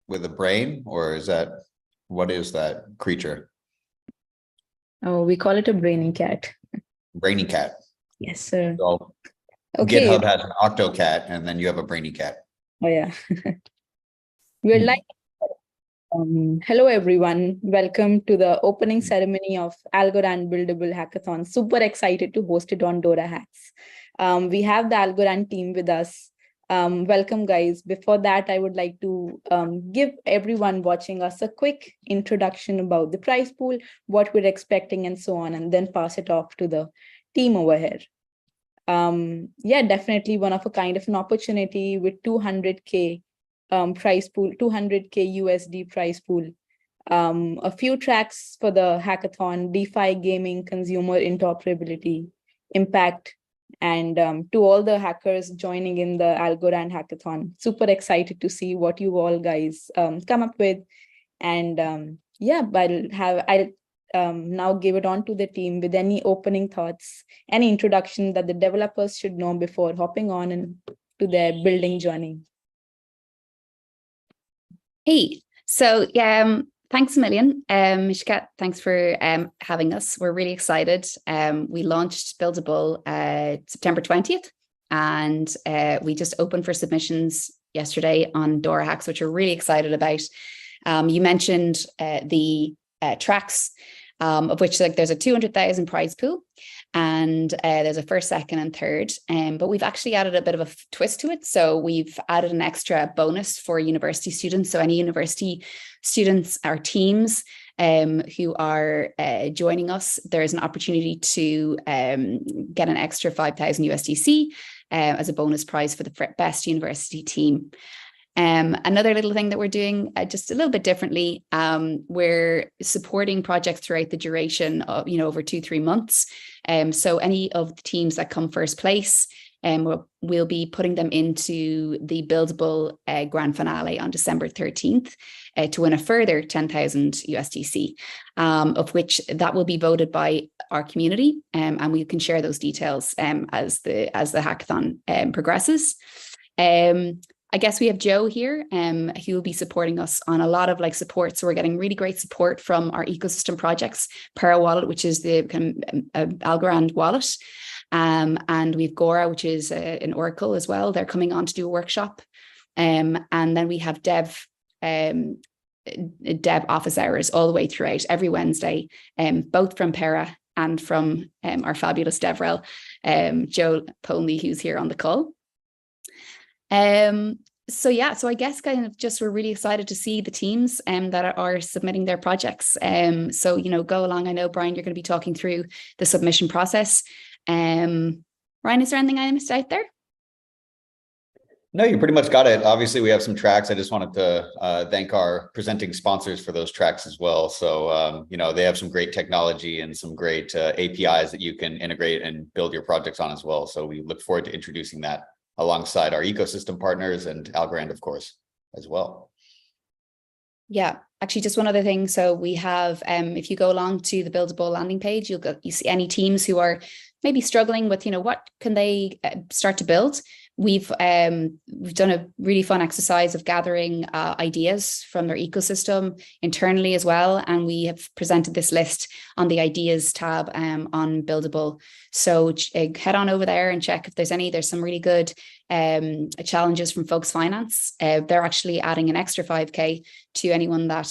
with a brain, or what is that creature? Oh, we call it a brainy cat. Brainy cat. Yes, sir. So Okay. GitHub has an Octocat, and then you have a brainy cat. Oh, yeah. We're like, hello, everyone. Welcome to the opening ceremony of Algorand Buildable Hackathon. Super excited to host it on DoraHacks. We have the Algorand team with us. Welcome, guys. Before that, I would like to give everyone watching us a quick introduction about the prize pool, what we're expecting, and so on, and then pass it off to the team over here. Yeah, definitely one of a kind of an opportunity with 200K prize pool, 200K USD prize pool. A few tracks for the hackathon: DeFi, gaming, consumer interoperability, impact, and to all the hackers joining in the Algorand hackathon. Super excited to see what you all guys come up with. And yeah, I'll now give it on to the team with any opening thoughts, any introduction that the developers should know before hopping on and to their building journey. Hey, so thanks a million, Mishka. Thanks for having us. We're really excited. We launched Buildable September 20th, and we just opened for submissions yesterday on DoraHacks, which we're really excited about. You mentioned the tracks, of which there's a 200,000 prize pool, and there's a first, second, and third. But we've actually added a bit of a twist to it. So we've added an extra bonus for university students. So any university students or teams who are joining us, there is an opportunity to get an extra 5,000 USDC as a bonus prize for the best university team. Another little thing that we're doing just a little bit differently, we're supporting projects throughout the duration of, over 2-3 months. So any of the teams that come first place, we'll be putting them into the Buildable grand finale on December 13th to win a further 10,000 USDC, of which that will be voted by our community, and we can share those details as the hackathon progresses. I guess we have Joe here, who will be supporting us on a lot of support. So we're getting really great support from our ecosystem projects, Wallet, which is the Algorand wallet. And we've Gora, which is an Oracle as well. They're coming on to do a workshop. And then we have dev office hours all the way throughout every Wednesday, both from Para and from our fabulous DevRel, Joe Polney, who's here on the call. So I guess kind of just we're really excited to see the teams that are submitting their projects. So go along. I know, Brian, you're going to be talking through the submission process. Ryan, is there anything I missed out there? No, you pretty much got it. Obviously, we have some tracks. I just wanted to thank our presenting sponsors for those tracks as well. So, they have some great technology and some great APIs that you can integrate and build your projects on as well. So we look forward to introducing that alongside our ecosystem partners and Algorand, of course, as well. Yeah, actually, just one other thing. So we have, if you go along to the Buildable landing page, you see any teams who are maybe struggling with, what can they start to build. We've done a really fun exercise of gathering ideas from their ecosystem internally as well, and we have presented this list on the ideas tab on Buildable. So head on over there and check if there's some really good challenges from Folks Finance. They're actually adding an extra 5K to anyone that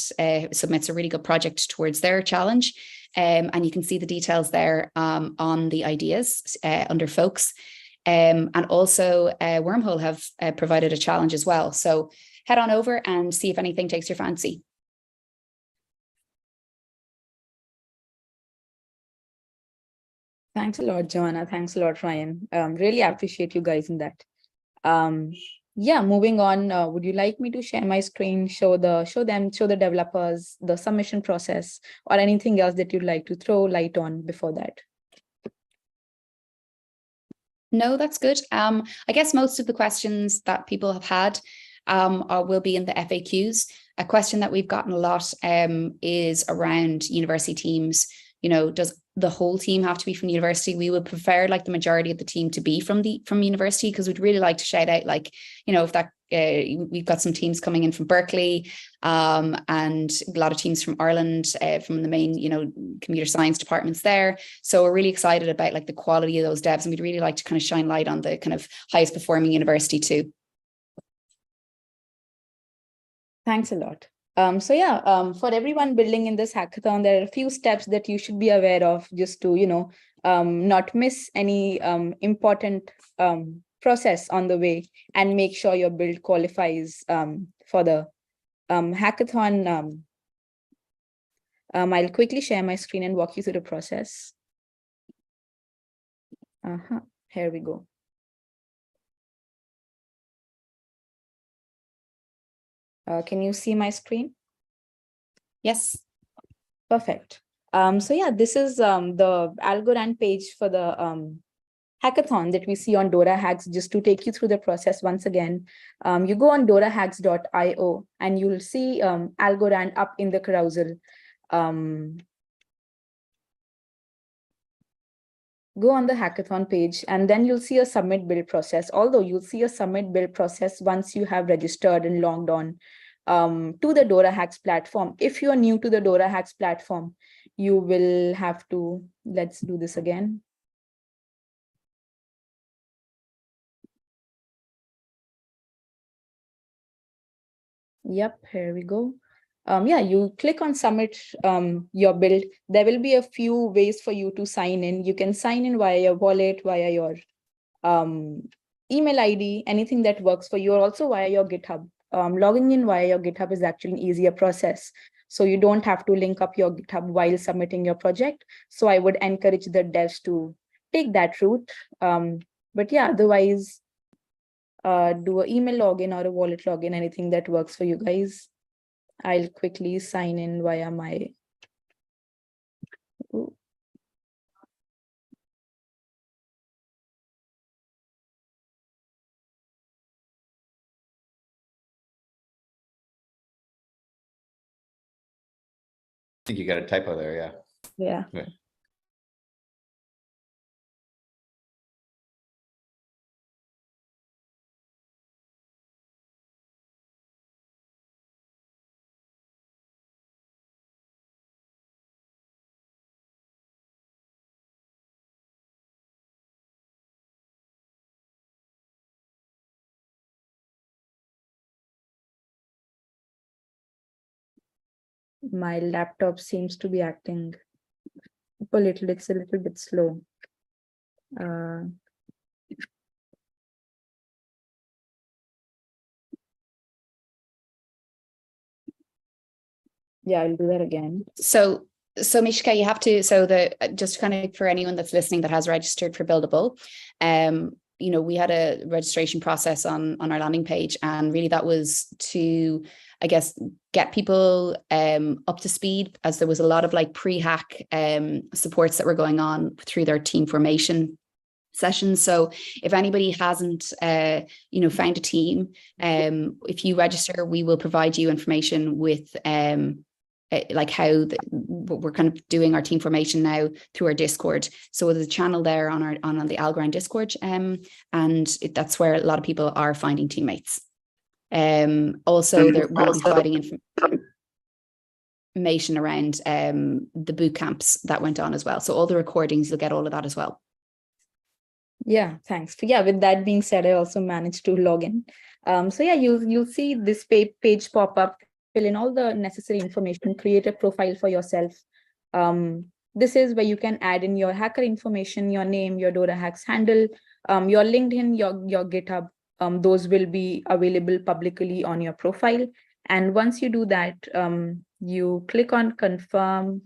submits a really good project towards their challenge. And you can see the details there on the ideas under Folks. And also Wormhole have provided a challenge as well. So head on over and see if anything takes your fancy. Thanks a lot, Joanna. Thanks a lot, Ryan. Really appreciate you guys in that. Yeah, moving on. Would you like me to share my screen, show the developers, the submission process, or anything else that you'd like to throw light on before that? No, that's good. I guess most of the questions that people have had will be in the FAQs. A question that we've gotten a lot is around university teams does the whole team have to be from university? We would prefer like the majority of the team to be from university, because we'd really like to shout out, like, if that we've got some teams coming in from Berkeley, and a lot of teams from Ireland, from the main, computer science departments there. So we're really excited about like the quality of those devs, and we'd really like to kind of shine light on the kind of highest performing university too. Thanks a lot. For everyone building in this hackathon, there are a few steps that you should be aware of, just to, not miss any important process on the way, and make sure your build qualifies for the hackathon. I'll quickly share my screen and walk you through the process. Here we go. Can you see my screen? Yes. Perfect. This is the Algorand page for the hackathon that we see on DoraHacks. Just to take you through the process once again, you go on dorahacks.io and you'll see Algorand up in the carousel. Go on the hackathon page, and then you'll see a submit build process. Although you'll see a submit build process once you have registered and logged on to the DoraHacks platform. If you're new to the DoraHacks platform, you will have to, let's do this again. Yep, here we go. You click on submit your build. There will be a few ways for you to sign in. You can sign in via your wallet, via your email ID, anything that works for you, or also via your GitHub. Logging in via your GitHub is actually an easier process. So you don't have to link up your GitHub while submitting your project. So I would encourage the devs to take that route. Otherwise, do an email login or a wallet login, anything that works for you guys. I'll quickly sign in via my. Ooh. I think you got a typo there, yeah. Yeah. Okay. My laptop seems to be acting a little, it's a little bit slow. I'll do that again. So Mishka, you have to, just kind of for anyone that's listening that has registered for Buildable, we had a registration process on our landing page, and really that was to, I guess, get people up to speed, as there was a lot of like pre-hack supports that were going on through their team formation sessions. So if anybody hasn't found a team, if you register, we will provide you information with like how we're kind of doing our team formation now through our Discord. So there's a channel there on the Algorand Discord, and that's where a lot of people are finding teammates. Also, we'll be providing information around the boot camps that went on as well. So all the recordings, you'll get all of that as well. Yeah, thanks. With that being said, I also managed to log in. You'll see this page pop up. Fill in all the necessary information, create a profile for yourself. This is where you can add in your hacker information, your name, your DoraHacks handle, your LinkedIn, your GitHub. Those will be available publicly on your profile. And once you do that, you click on confirm.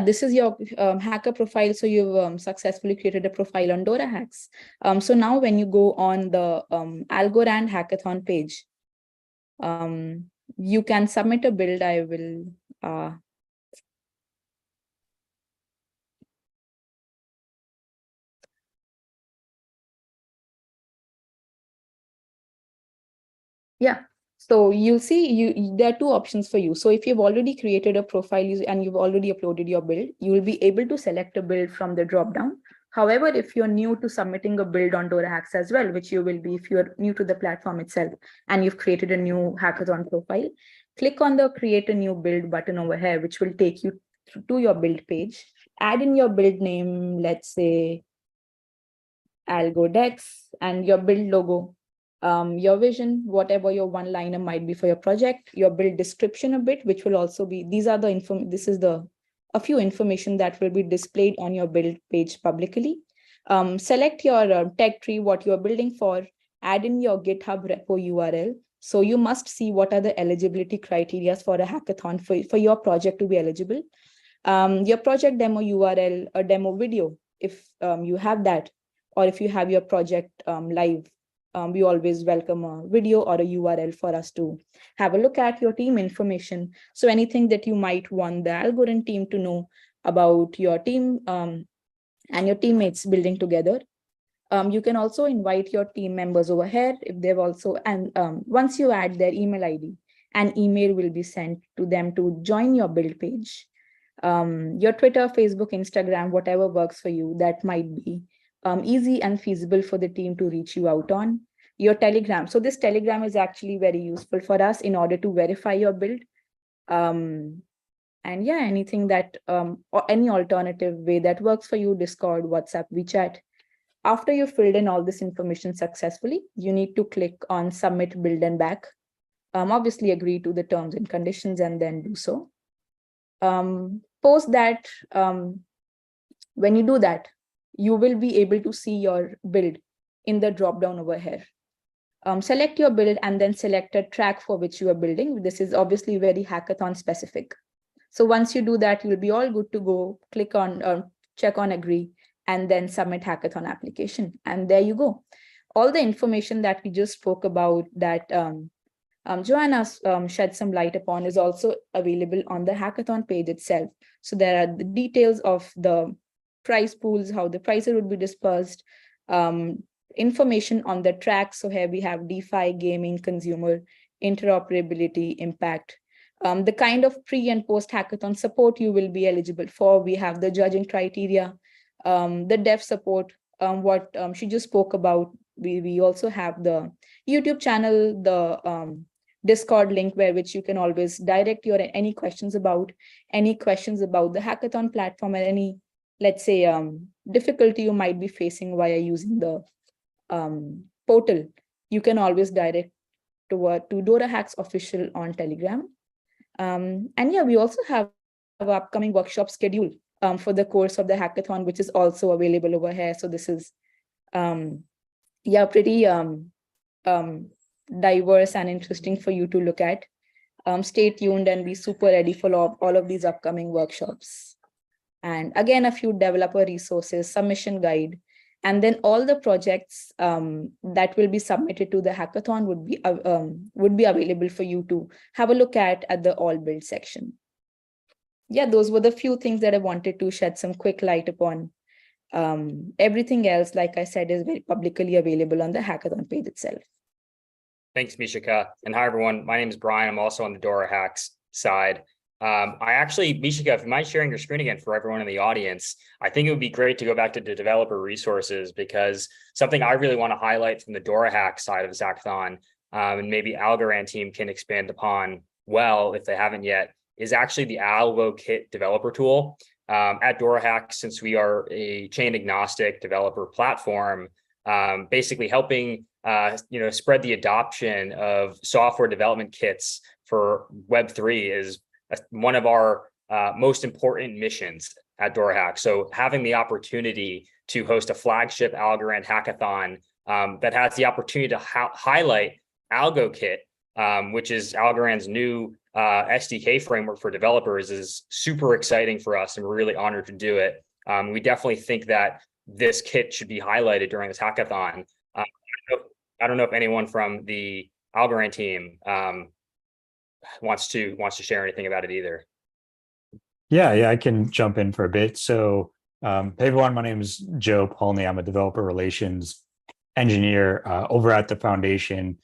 This is your hacker profile. So you've successfully created a profile on DoraHacks. So now when you go on the Algorand hackathon page, you can submit a build. I will Yeah. So you'll see there are two options for you. So if you've already created a profile and you've already uploaded your build, you will be able to select a build from the dropdown. However, if you're new to submitting a build on DoraHacks as well, which you will be if you're new to the platform itself and you've created a new hackathon profile, click on the create a new build button over here, which will take you to your build page. Add in your build name, let's say Algo Dex, and your build logo, your vision, whatever your one-liner might be for your project, your build description a bit, which will also be, these are the a few information that will be displayed on your build page publicly. Select your tech tree, what you're building for, add in your GitHub repo URL. So you must see what are the eligibility criteria for a hackathon for your project to be eligible. Your project demo URL, a demo video, if you have that, or if you have your project live, we always welcome a video or a URL for us to have a look at your team information. So anything that you might want the Algorand team to know about your team and your teammates building together. You can also invite your team members over here if they've also, and once you add their email ID, an email will be sent to them to join your build page. Your Twitter, Facebook, Instagram, whatever works for you, that might be easy and feasible for the team to reach you out on. Your Telegram. So this Telegram is actually very useful for us in order to verify your build. And yeah, anything that, or any alternative way that works for you, Discord, WhatsApp, WeChat. After you've filled in all this information successfully, you need to click on submit, build, and back. Obviously agree to the terms and conditions and then do so. Post that, when you do that, you will be able to see your build in the dropdown over here. Select your build and then select a track for which you are building. This is obviously very hackathon specific. So once you do that, you'll be all good to go. Click on, check on agree, and then submit hackathon application. And there you go. All the information that we just spoke about that Joanna shed some light upon is also available on the hackathon page itself. So there are the details of the prize pools, how the prizes would be dispersed, information on the tracks. So here we have DeFi, gaming, consumer, interoperability, impact, the kind of pre and post hackathon support you will be eligible for. We have the judging criteria, the dev support, what she just spoke about. We also have the YouTube channel, the Discord link where which you can always direct your any questions about the hackathon platform and any, let's say, difficulty you might be facing while using the portal. You can always direct to DoraHacks official on Telegram. And yeah, we also have an upcoming workshop schedule for the course of the hackathon, which is also available over here. So this is yeah, pretty diverse and interesting for you to look at. Stay tuned and be super ready for all of these upcoming workshops. And again, a few developer resources, submission guide, and then all the projects that will be submitted to the hackathon would be available for you to have a look at the all build section. Yeah, those were the few things that I wanted to shed some quick light upon. Everything else, like I said, is very publicly available on the hackathon page itself. Thanks, Mishika. And hi, everyone. My name is Brian. I'm also on the DoraHacks side. Mishika, if you mind sharing your screen again for everyone in the audience, I think it would be great to go back to the developer resources, because something I really want to highlight from the DoraHacks side of this hackathon, and maybe Algorand team can expand upon well, if they haven't yet, is actually the Algo Kit developer tool. At DoraHacks, since we are a chain agnostic developer platform, basically helping spread the adoption of software development kits for Web3 is one of our most important missions at DoraHacks. So having the opportunity to host a flagship Algorand hackathon that has the opportunity to highlight Algo Kit, which is Algorand's new SDK framework for developers, is super exciting for us, and we're really honored to do it. We definitely think that this kit should be highlighted during this hackathon. I don't know if anyone from the Algorand team wants to share anything about it either. Yeah, I can jump in for a bit. So, hey everyone, my name is Joe Polney. I'm a developer relations engineer over at the foundation.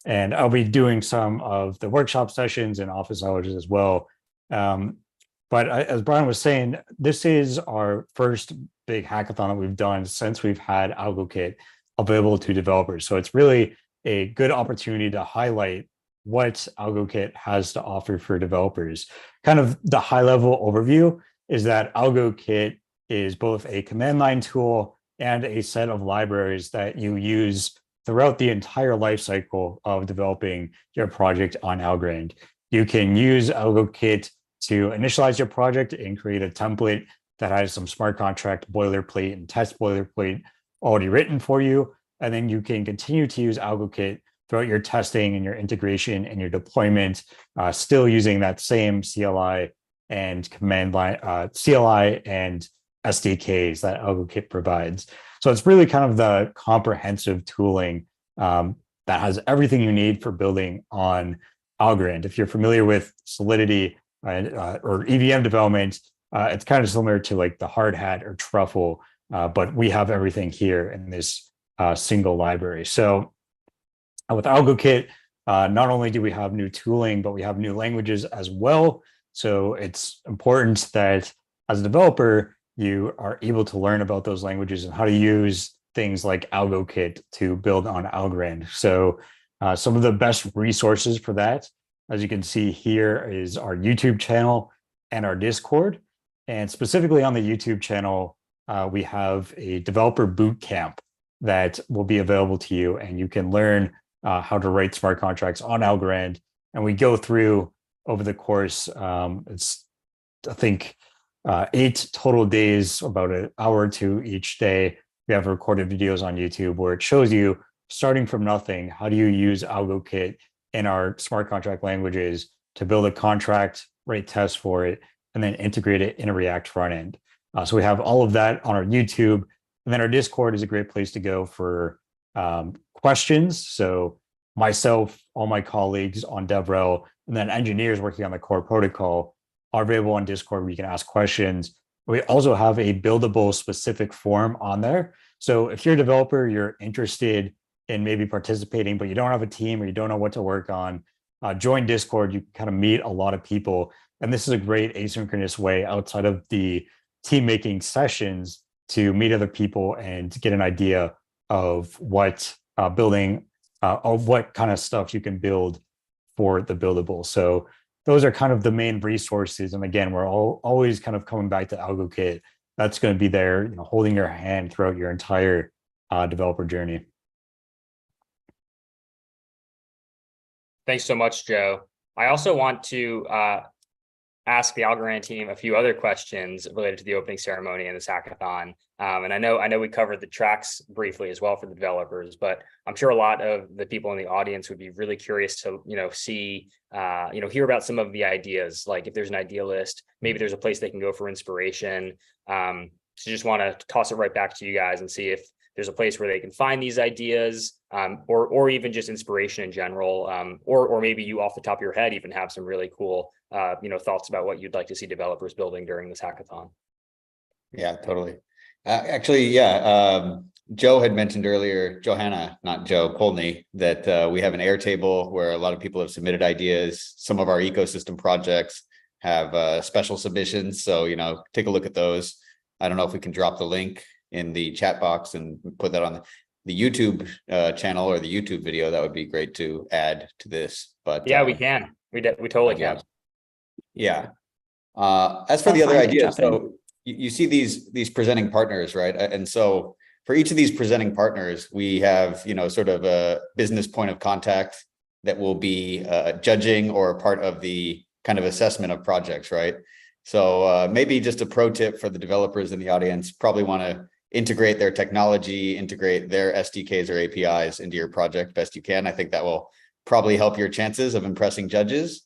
And I'll be doing some of the workshop sessions and office hours as well. As Brian was saying, this is our first big hackathon that we've done since we've had Algo Kit available to developers. So it's really a good opportunity to highlight what Algo Kit has to offer for developers. Kind of the high level overview is that Algo Kit is both a command line tool and a set of libraries that you use throughout the entire lifecycle of developing your project on Algorand. You can use Algo Kit to initialize your project and create a template that has some smart contract boilerplate and test boilerplate already written for you. And then you can continue to use Algo Kit throughout your testing and your integration and your deployment, still using that same CLI and command line, CLI and SDKs that Algo Kit provides. So it's really kind of the comprehensive tooling that has everything you need for building on Algorand. If you're familiar with Solidity or EVM development, it's kind of similar to like the Hard Hat or Truffle, but we have everything here in this single library. So with Algo Kit, not only do we have new tooling, but we have new languages as well. So it's important that as a developer, you are able to learn about those languages and how to use things like Algo Kit to build on Algorand. So some of the best resources for that, as you can see here, is our YouTube channel and our Discord. And specifically on the YouTube channel, we have a developer boot camp that will be available to you, and you can learn how to write smart contracts on Algorand. And we go through over the course, it's, I think, 8 total days, about an hour or 2 each day. We have recorded videos on YouTube where it shows you, starting from nothing, how do you use Algo Kit in our smart contract languages to build a contract, write tests for it, and then integrate it in a React front end. So we have all of that on our YouTube. And then our Discord is a great place to go for questions. So myself, all my colleagues on DevRel, and then engineers working on the core protocol are available on Discord where you can ask questions. We also have a buildable specific form on there. So if you're a developer, you're interested in maybe participating, but you don't have a team or you don't know what to work on, join Discord. You kind of meet a lot of people. And this is a great asynchronous way outside of the team making sessions to meet other people and to get an idea of what building, of what kind of stuff you can build for the buildable. So those are kind of the main resources. And again, we're always kind of coming back to Algo Kit. That's going to be there, holding your hand throughout your entire developer journey. Thanks so much, Joe. I also want to ask the Algorand team a few other questions related to the opening ceremony and this hackathon. And I know we covered the tracks briefly as well for the developers, but I'm sure a lot of the people in the audience would be really curious to, see, hear about some of the ideas. Like if there's an idea list, maybe there's a place they can go for inspiration. So just want to toss it right back to you guys and see if there's a place where they can find these ideas, or even just inspiration in general, or maybe you off the top of your head even have some really cool thoughts about what you'd like to see developers building during this hackathon. Yeah, totally. Actually, Joe had mentioned earlier, Johanna, not Joe, Polney, that we have an Airtable where a lot of people have submitted ideas. Some of our ecosystem projects have special submissions. So, take a look at those. I don't know if we can drop the link in the chat box and put that on the YouTube channel or the YouTube video. That would be great to add to this. But yeah, we can. We totally can. Yeah. As for the other ideas, so you see these presenting partners, right? And so for each of these presenting partners, we have, sort of a business point of contact that will be judging or part of the kind of assessment of projects, right? So maybe just a pro tip for the developers in the audience, probably want to integrate their technology, integrate their SDKs or APIs into your project best you can. I think that will probably help your chances of impressing judges.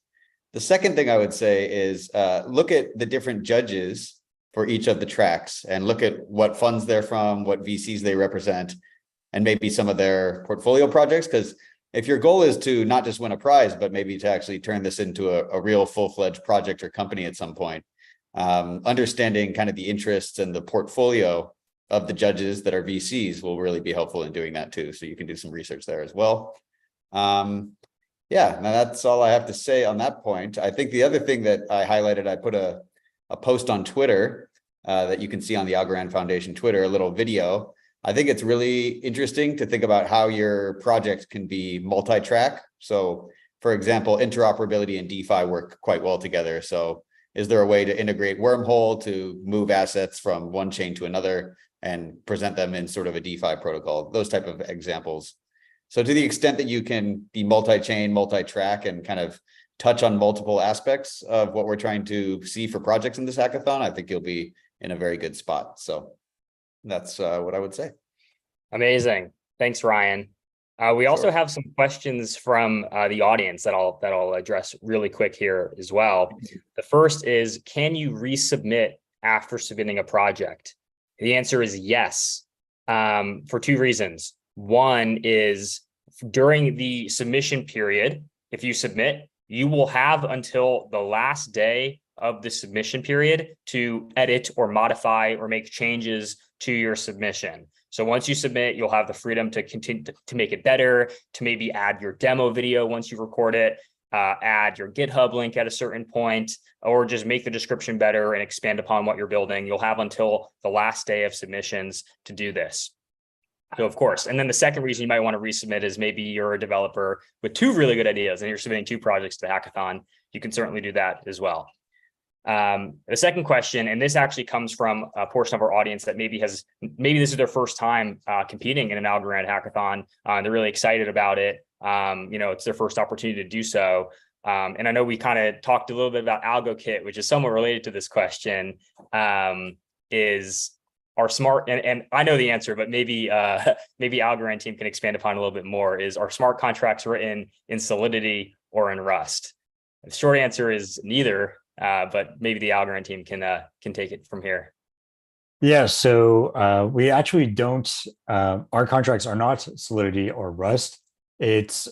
The second thing I would say is look at the different judges for each of the tracks and look at what funds they're from, what VCs they represent, and maybe some of their portfolio projects. Because if your goal is to not just win a prize, but maybe to actually turn this into a real full-fledged project or company at some point, understanding kind of the interests and the portfolio of the judges that are VCs will really be helpful in doing that too. So you can do some research there as well. Yeah, now that's all I have to say on that point. I think the other thing that I highlighted, I put a post on Twitter that you can see on the Algorand Foundation Twitter, a little video. I think it's really interesting to think about how your project can be multi-track. So for example, interoperability and DeFi work quite well together. So is there a way to integrate Wormhole to move assets from one chain to another and present them in sort of a DeFi protocol? Those type of examples. So to the extent that you can be multi-chain, multi-track, and kind of touch on multiple aspects of what we're trying to see for projects in this hackathon, I think you'll be in a very good spot. So that's what I would say. Amazing. Thanks, Ryan. We also have some questions from the audience that I'll address really quick here as well. The first is, can you resubmit after submitting a project? The answer is yes, for two reasons. One is during the submission period, if you submit, you will have until the last day of the submission period to edit or modify or make changes to your submission. So once you submit, you'll have the freedom to continue to make it better, to maybe add your demo video once you record it, add your GitHub link at a certain point, or just make the description better and expand upon what you're building. You'll have until the last day of submissions to do this. So of course, and then the second reason you might want to resubmit is maybe you're a developer with two really good ideas and you're submitting two projects to the hackathon. You can certainly do that as well. The second question, and this actually comes from a portion of our audience that maybe this is their first time competing in an Algorand hackathon. They're really excited about it. It's their first opportunity to do so. And I know we kind of talked a little bit about Algo Kit, which is somewhat related to this question. Is our smart, and I know the answer, but maybe Algorand team can expand upon a little bit more, is our smart contracts written in Solidity or in Rust? The short answer is neither, but maybe the Algorand team can take it from here. Yeah, so we actually don't, our contracts are not Solidity or Rust. It's,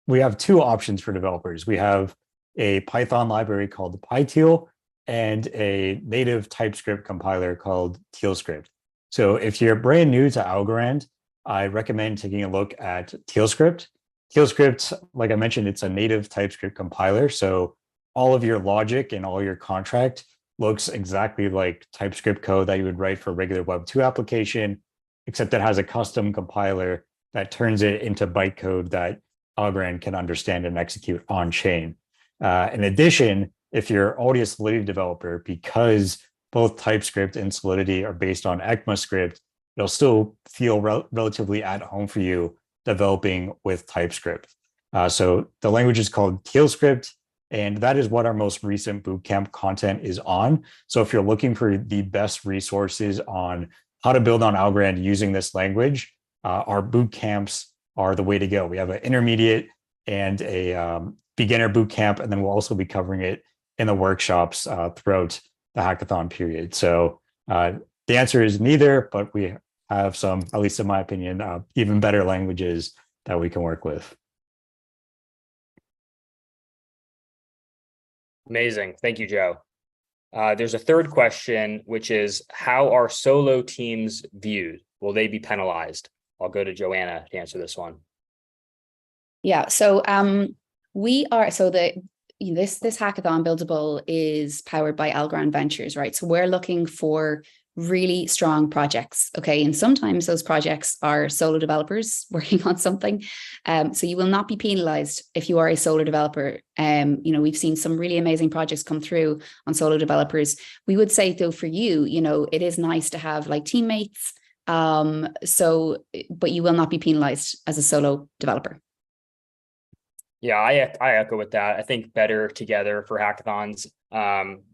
we have two options for developers. We have a Python library called PyTeal and a native TypeScript compiler called TealScript. So if you're brand new to Algorand, I recommend taking a look at TealScript. TealScript, like I mentioned, it's a native TypeScript compiler. So all of your logic and all your contract looks exactly like TypeScript code that you would write for a regular Web 2 application, except it has a custom compiler that turns it into bytecode that Algorand can understand and execute on chain. In addition, if you're already a Solidity developer, because both TypeScript and Solidity are based on ECMAScript, it'll still feel relatively at home for you developing with TypeScript. So the language is called TealScript, and that is what our most recent bootcamp content is on. So if you're looking for the best resources on how to build on Algorand using this language, our bootcamps are the way to go. We have an intermediate and a beginner bootcamp, and then we'll also be covering it in the workshops throughout the hackathon period. So the answer is neither, but we have some, at least in my opinion, even better languages that we can work with. Amazing. Thank you, Joe. There's a third question, which is, how are solo teams viewed? Will they be penalized? I'll go to Joanna to answer this one. Yeah, so this hackathon Buildable is powered by Algorand Ventures, right? So we're looking for really strong projects, okay? And sometimes those projects are solo developers working on something. So you will not be penalized if you are a solo developer. We've seen some really amazing projects come through on solo developers. We would say though, for you, it is nice to have like teammates. But you will not be penalized as a solo developer. Yeah, I echo with that. I think better together for hackathons.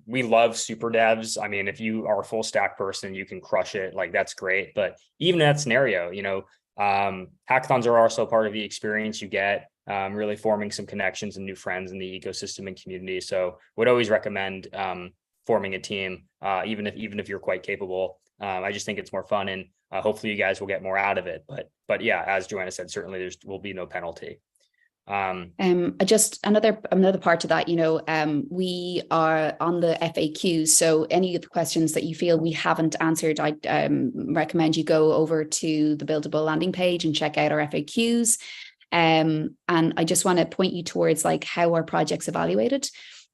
We love super devs. I mean, if you are a full stack person, you can crush it. Like, that's great. But even in that scenario, hackathons are also part of the experience you get, really forming some connections and new friends in the ecosystem and community. So would always recommend forming a team, even if you're quite capable. I just think it's more fun, and hopefully you guys will get more out of it. But yeah, as Joanna said, certainly there will be no penalty. Just another part to that, we are on the FAQs. So any of the questions that you feel we haven't answered, I recommend you go over to the Buildable landing page and check out our FAQs. And I just want to point you towards like how our project's evaluated.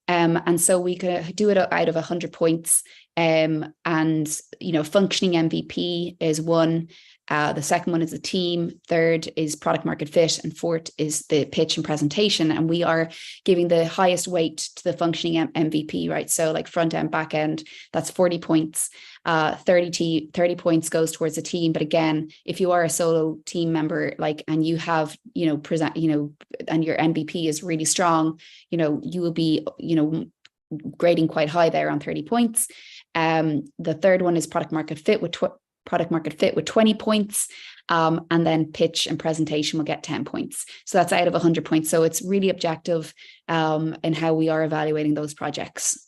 And so we could do it out of 100 points. And, functioning MVP is one. The second one is the team. Third is product market fit. And fourth is the pitch and presentation. And we are giving the highest weight to the functioning MVP, right? So like front end, back end, that's 40 points. 30 points goes towards the team. But again, if you are a solo team member, and you have, and your MVP is really strong, you will be, grading quite high there on 30 points. The third one is product market fit with 20 points. And then pitch and presentation will get 10 points. So that's out of 100 points. So it's really objective in how we are evaluating those projects.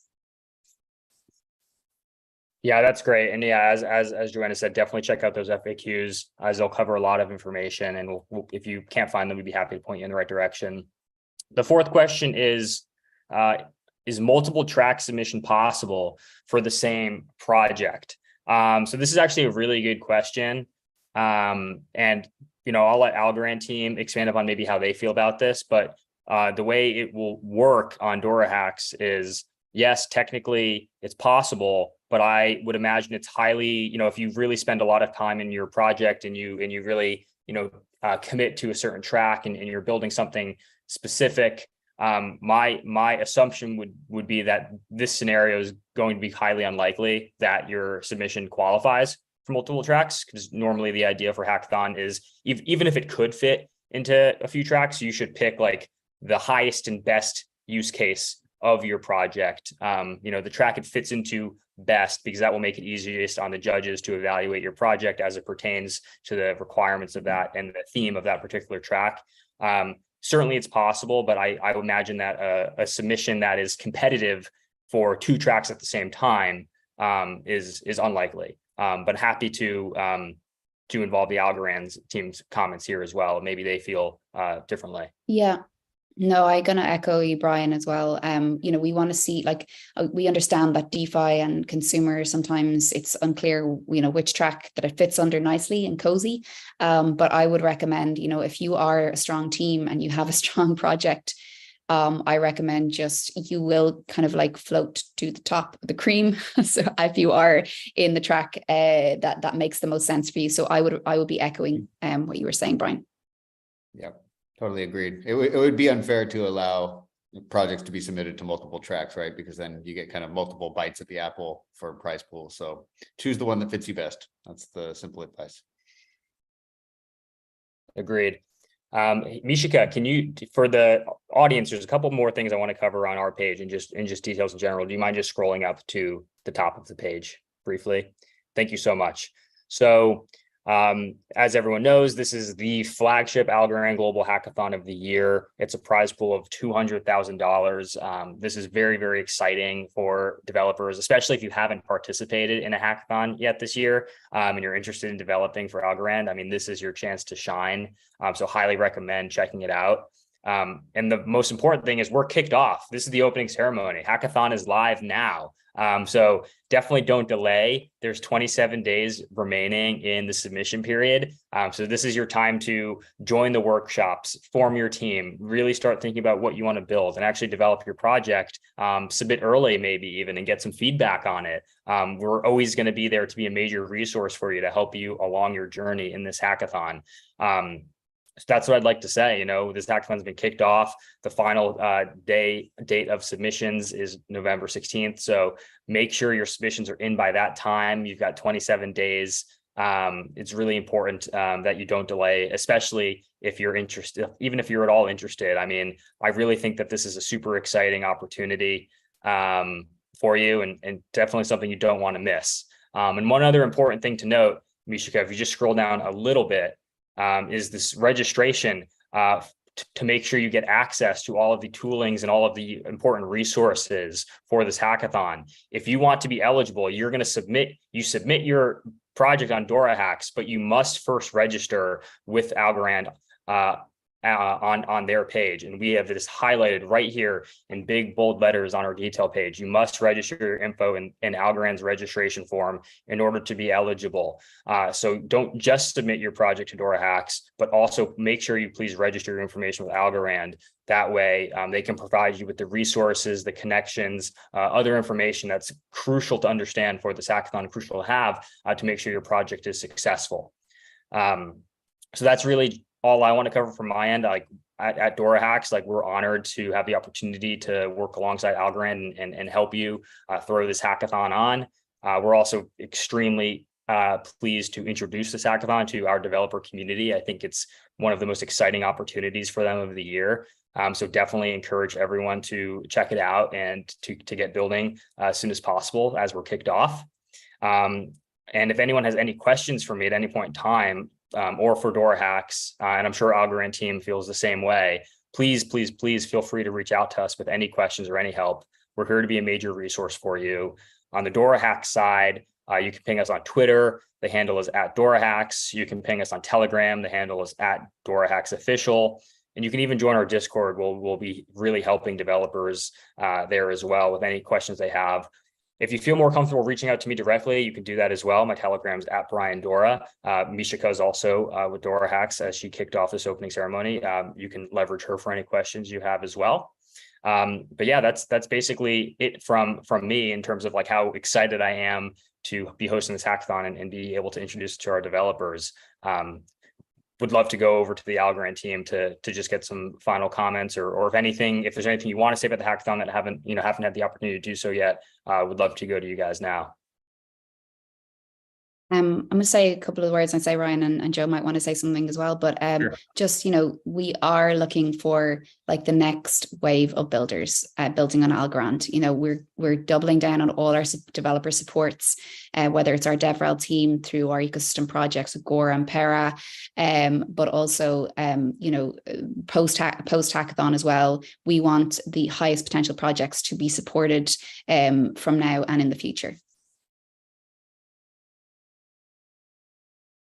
Yeah, that's great. And yeah, as Joanna said, definitely check out those FAQs, as they'll cover a lot of information. And if you can't find them, we'd be happy to point you in the right direction. The fourth question is multiple track submission possible for the same project? So this is actually a really good question. And, I'll let Algorand team expand upon maybe how they feel about this, but the way it will work on DoraHacks is, yes, technically it's possible, but I would imagine it's highly, if you really spend a lot of time in your project and you really, commit to a certain track and you're building something specific, my assumption would be that this scenario is going to be highly unlikely that your submission qualifies for multiple tracks, because normally the idea for Hackathon is even if it could fit into a few tracks, you should pick like the highest and best use case of your project. The track it fits into best, because that will make it easiest on the judges to evaluate your project as it pertains to the requirements of that and the theme of that particular track. Certainly it's possible, but I would imagine that a submission that is competitive for two tracks at the same time is unlikely. But happy to involve the Algorand team's comments here as well. Maybe they feel differently. Yeah. No, I'm going to echo you, Brian, as well. We want to see, we understand that DeFi and consumer, sometimes it's unclear, which track that it fits under nicely and cozy. But I would recommend, if you are a strong team and you have a strong project, I recommend you will kind of float to the top of the cream. So if you are in the track that makes the most sense for you. So I would be echoing what you were saying, Brian. Yeah. Totally agreed. It would be unfair to allow projects to be submitted to multiple tracks, right? Because then you get kind of multiple bites at the apple for a prize pool. So choose the one that fits you best. That's the simple advice. Agreed. Mishika, can you, for the audience, there's a couple more things I want to cover on our page and just details in general. Do you mind just scrolling up to the top of the page briefly? Thank you so much. So as everyone knows, this is the flagship Algorand Global Hackathon of the year. It's a prize pool of $200,000. This is very, very exciting for developers, especially if you haven't participated in a hackathon yet this year and you're interested in developing for Algorand. I mean, this is your chance to shine. So highly recommend checking it out. And the most important thing is we're kicked off. This is the opening ceremony. Hackathon is live now. So definitely don't delay. There's 27 days remaining in the submission period. So this is your time to join the workshops, form your team, really start thinking about what you want to build and actually develop your project, submit early maybe even, and get some feedback on it. We're always going to be there to be a major resource for you to help you along your journey in this hackathon. So that's what I'd like to say. This hackathon's been kicked off. The final date of submissions is November 16th. So make sure your submissions are in by that time. You've got 27 days. It's really important that you don't delay, especially if you're interested, even if you're at all interested. I mean, I really think that this is a super exciting opportunity for you and definitely something you don't want to miss. And one other important thing to note, Mishika, if you just scroll down a little bit, is this registration to make sure you get access to all of the toolings and all of the important resources for this hackathon. If you want to be eligible, you're going to submit your project on DoraHacks, but you must first register with Algorand on their page. And we have this highlighted right here in big bold letters on our detail page. You must register your info in Algorand's registration form in order to be eligible. So don't just submit your project to DoraHacks, but also make sure you please register your information with Algorand. That way they can provide you with the resources, the connections, other information that's crucial to understand for this hackathon, crucial to have to make sure your project is successful. So that's really all I want to cover from my end. Like at DoraHacks, like we're honored to have the opportunity to work alongside Algorand and help you throw this hackathon on. We're also extremely pleased to introduce this hackathon to our developer community. I think it's one of the most exciting opportunities for them of the year. So definitely encourage everyone to check it out and to get building as soon as possible as we're kicked off. And if anyone has any questions for me at any point in time, or for DoraHacks, and I'm sure Algorand team feels the same way, please feel free to reach out to us with any questions or any help. We're here to be a major resource for you. On the DoraHacks side, you can ping us on Twitter. The handle is @DoraHacks. You can ping us on Telegram. The handle is @DoraHacksOfficial. And you can even join our Discord. We'll be really helping developers there as well with any questions they have. If you feel more comfortable reaching out to me directly, you can do that as well. My Telegram's @BrianDora. Mishika is also with DoraHacks as she kicked off this opening ceremony. You can leverage her for any questions you have as well. But yeah, that's basically it from me in terms of like how excited I am to be hosting this hackathon and be able to introduce it to our developers. Would love to go over to the Algorand team to just get some final comments or if there's anything you want to say about the hackathon that haven't had the opportunity to do so yet, would love to go to you guys now. I'm going to say a couple of words. I'd say Ryan and Joe might want to say something as well, but Sure. just, we are looking for like the next wave of builders building on Algorand. We're doubling down on all our developer supports, whether it's our DevRel team through our ecosystem projects with Gora and Para, but also, post hackathon as well. We want the highest potential projects to be supported from now and in the future.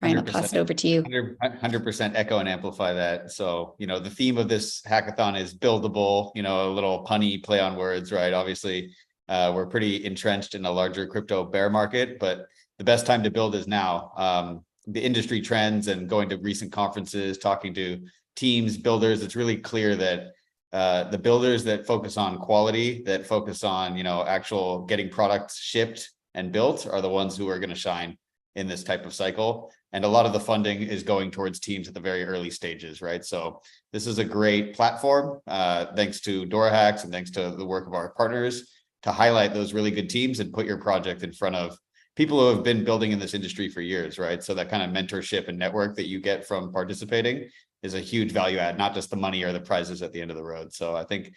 Ryan, I'll pass it over to you. 100% echo and amplify that. So, the theme of this hackathon is buildable, a little punny play on words, right? Obviously, we're pretty entrenched in a larger crypto bear market, but the best time to build is now. The industry trends and going to recent conferences, talking to teams, builders, it's really clear that the builders that focus on quality, that focus on, actual getting products shipped and built are the ones who are going to shine in this type of cycle. And a lot of the funding is going towards teams at the very early stages, right? So this is a great platform, thanks to DoraHacks and thanks to the work of our partners, to highlight those really good teams and put your project in front of people who have been building in this industry for years, right? So that kind of mentorship and network that you get from participating is a huge value add, not just the money or the prizes at the end of the road. So I think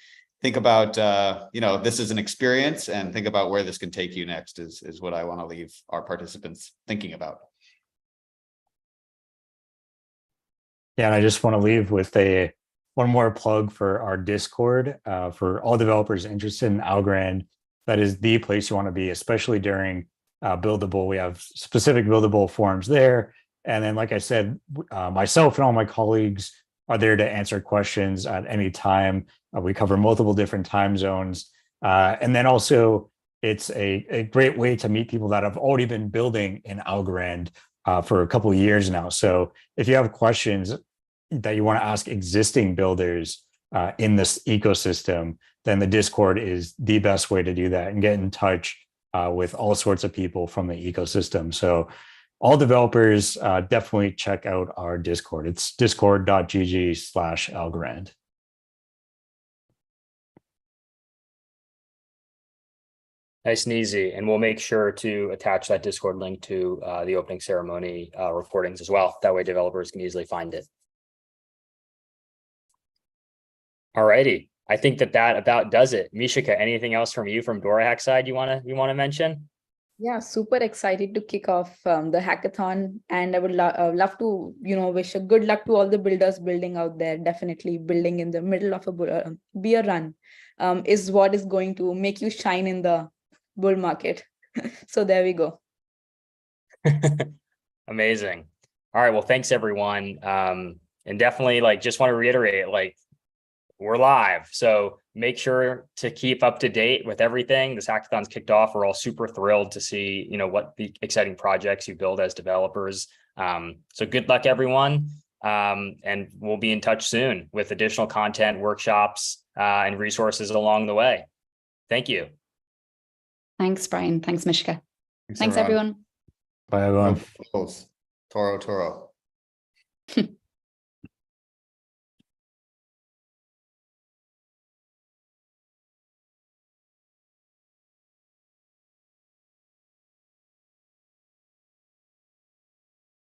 about, this is an experience, and think about where this can take you next is what I want to leave our participants thinking about. Yeah, and I just want to leave with one more plug for our Discord for all developers interested in Algorand. That is the place you want to be, especially during Buildable. We have specific Buildable forums there. And then, like I said, myself and all my colleagues are there to answer questions at any time. We cover multiple different time zones. And then also, it's a great way to meet people that have already been building in Algorand for a couple of years now. So if you have questions that you want to ask existing builders in this ecosystem, then the Discord is the best way to do that and get in touch with all sorts of people from the ecosystem. So all developers definitely check out our Discord. It's discord.gg/Algorand. Nice and easy. And we'll make sure to attach that Discord link to the opening ceremony recordings as well. That way developers can easily find it. All righty. I think that about does it. Mishika, anything else from you from DoraHacks side you want to mention? Yeah, super excited to kick off the hackathon, and I would love to, wish a good luck to all the builders building out there. Definitely building in the middle of a beer run is what is going to make you shine in the bull market. So there we go. Amazing. All right. Well, thanks everyone. And definitely like, just want to reiterate, like, we're live. So make sure to keep up to date with everything. This hackathon's kicked off. We're all super thrilled to see, what the exciting projects you build as developers. So good luck, everyone. And we'll be in touch soon with additional content, workshops, and resources along the way. Thank you. Thanks, Brian. Thanks, Mishka. Thanks, everyone. Bye, everyone. Toro.